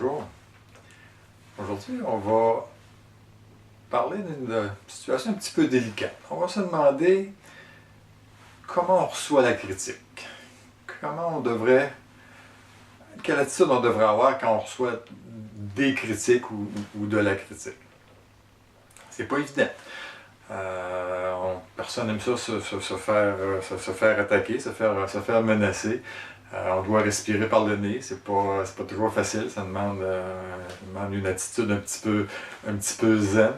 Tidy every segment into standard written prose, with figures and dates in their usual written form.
bonjour. Aujourd'hui, on va parler d'une situation un petit peu délicate. On va se demander comment on reçoit la critique. Quelle attitude on devrait avoir quand on reçoit des critiques ou de la critique. C'est pas évident. Personne n'aime ça se faire attaquer, se faire menacer. On doit respirer par le nez, c'est pas toujours facile, ça demande une attitude un petit peu zen.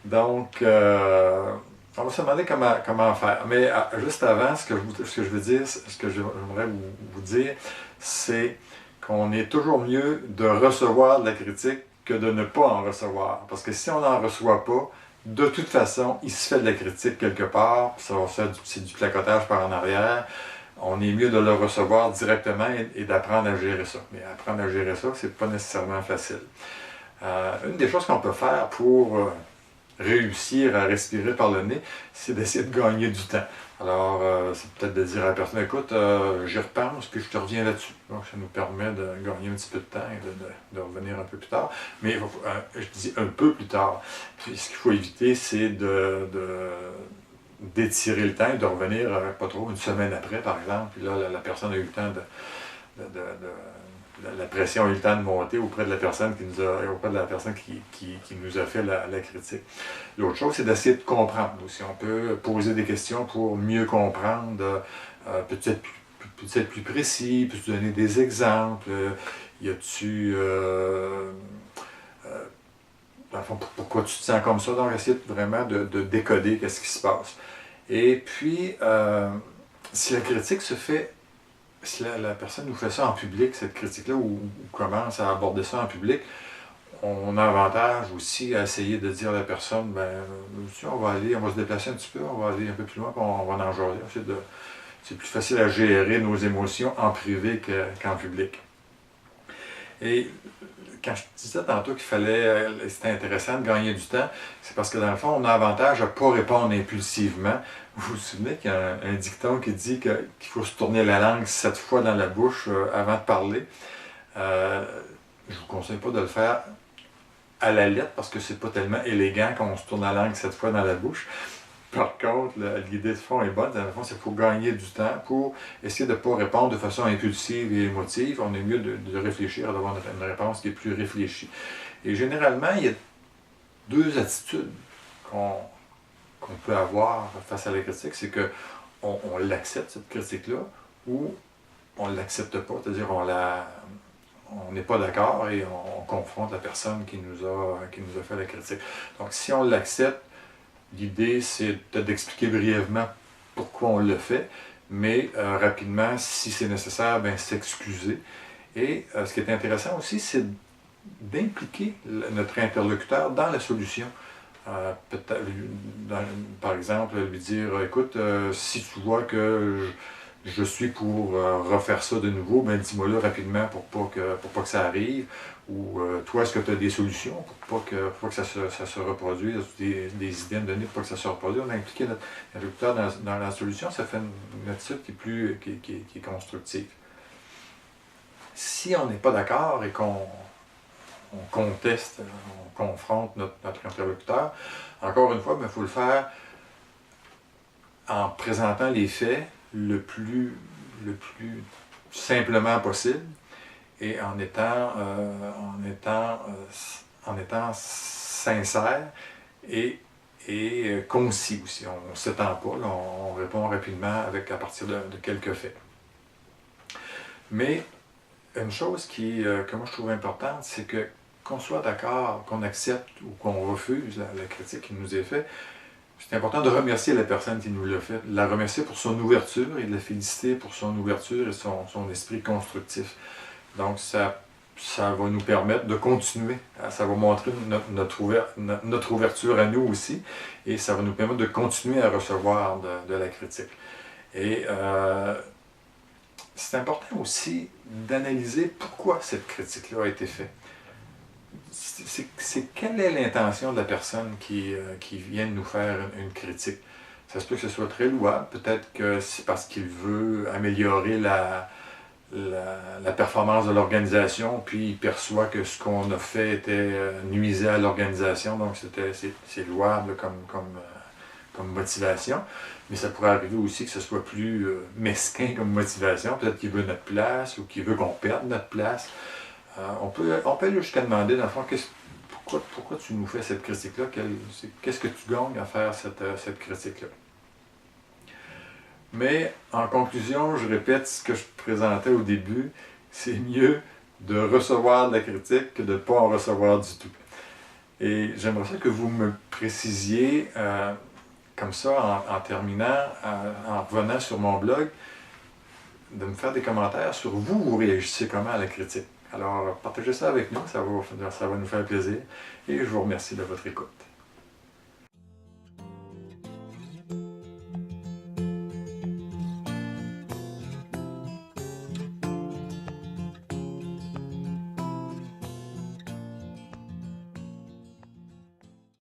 Donc, on va se demander comment faire. Mais juste avant, ce que j'aimerais vous dire, c'est qu'on est toujours mieux de recevoir de la critique que de ne pas en recevoir. Parce que si on n'en reçoit pas, de toute façon, il se fait de la critique quelque part, puis c'est du placotage par en arrière. On est mieux de le recevoir directement et d'apprendre à gérer ça. Mais apprendre à gérer ça, c'est pas nécessairement facile. Une des choses qu'on peut faire pour réussir à respirer par le nez, c'est d'essayer de gagner du temps. Alors, c'est peut-être de dire à la personne, écoute, j'y repense, puis je te reviens là-dessus. Donc, ça nous permet de gagner un petit peu de temps et de revenir un peu plus tard. Mais je dis un peu plus tard. Puis, ce qu'il faut éviter, c'est d'étirer le temps et de revenir pas trop une semaine après, par exemple. Puis là, la personne a eu le temps la pression a eu le temps de monter auprès de la personne qui nous a fait la critique. L'autre chose, c'est d'essayer de comprendre aussi. On peut poser des questions pour mieux comprendre, peut-être plus précis, peut-être donner des exemples. Y a-tu... pourquoi tu te sens comme ça? Donc, essayer vraiment de décoder qu'est-ce qui se passe. Et puis, si la critique se fait, si la personne nous fait ça en public, cette critique-là, ou commence à aborder ça en public, on a avantage aussi à essayer de dire à la personne, on va se déplacer un petit peu, on va aller un peu plus loin, puis on va en jaser. C'est plus facile à gérer nos émotions en privé qu'en public. Et quand je disais tantôt c'était intéressant de gagner du temps, c'est parce que dans le fond, on a avantage à ne pas répondre impulsivement. Vous vous souvenez qu'il y a un dicton qui dit qu'il faut se tourner la langue 7 fois dans la bouche avant de parler. Je ne vous conseille pas de le faire à la lettre parce que c'est pas tellement élégant quand on se tourne la langue 7 fois dans la bouche. Par contre, l'idée de fond est bonne. Dans le fond, c'est qu'il faut gagner du temps pour essayer de ne pas répondre de façon impulsive et émotive. On est mieux de réfléchir, d'avoir une réponse qui est plus réfléchie. Et généralement, il y a deux attitudes qu'on peut avoir face à la critique. C'est qu'on l'accepte, cette critique-là, ou on ne l'accepte pas. C'est-à-dire on n'est pas d'accord et on confronte la personne qui nous a fait la critique. Donc, si on l'accepte, l'idée, c'est peut-être d'expliquer brièvement pourquoi on le fait, mais rapidement, si c'est nécessaire, s'excuser. Et ce qui est intéressant aussi, c'est d'impliquer notre interlocuteur dans la solution. Par exemple, lui dire, écoute, si tu vois que je suis pour refaire ça de nouveau, dis-moi-le rapidement pour pas que ça arrive. Ou toi, est-ce que tu as des solutions pour pas que ça se reproduise, des idées à me donner pour pas que ça se reproduise? On a impliqué notre interlocuteur dans la solution, ça fait une attitude qui est constructive. Si on n'est pas d'accord et qu'on conteste, on confronte notre interlocuteur, encore une fois, il faut le faire en présentant les faits le plus simplement possible et en étant sincère et concis aussi. On ne s'étend pas, là, on répond rapidement à partir de quelques faits. Mais une chose que moi je trouve importante, c'est qu'on soit d'accord, qu'on accepte ou qu'on refuse la critique qui nous est faite. C'est important de remercier la personne qui nous l'a fait, de la remercier pour son ouverture et de la féliciter pour son ouverture et son esprit constructif. Donc, ça va nous permettre de continuer. Ça va montrer notre ouverture à nous aussi et ça va nous permettre de continuer à recevoir de la critique. Et c'est important aussi d'analyser pourquoi cette critique-là a été faite. Quelle est l'intention de la personne qui vient de nous faire une critique? Ça se peut que ce soit très louable, peut-être que c'est parce qu'il veut améliorer la performance de l'organisation, puis il perçoit que ce qu'on a fait nuisait à l'organisation, donc c'est louable comme motivation. Mais ça pourrait arriver aussi que ce soit plus mesquin comme motivation. Peut-être qu'il veut notre place ou qu'il veut qu'on perde notre place. On peut aller jusqu'à demander, dans le fond, pourquoi tu nous fais cette critique-là? Qu'est-ce que tu gagnes à faire cette critique-là? Mais en conclusion, je répète ce que je présentais au début, c'est mieux de recevoir de la critique que de ne pas en recevoir du tout. Et j'aimerais ça que vous me précisiez, comme ça, en terminant, en revenant sur mon blog, de me faire des commentaires sur vous réagissez comment à la critique. Alors, partagez ça avec nous, ça va nous faire plaisir. Et je vous remercie de votre écoute.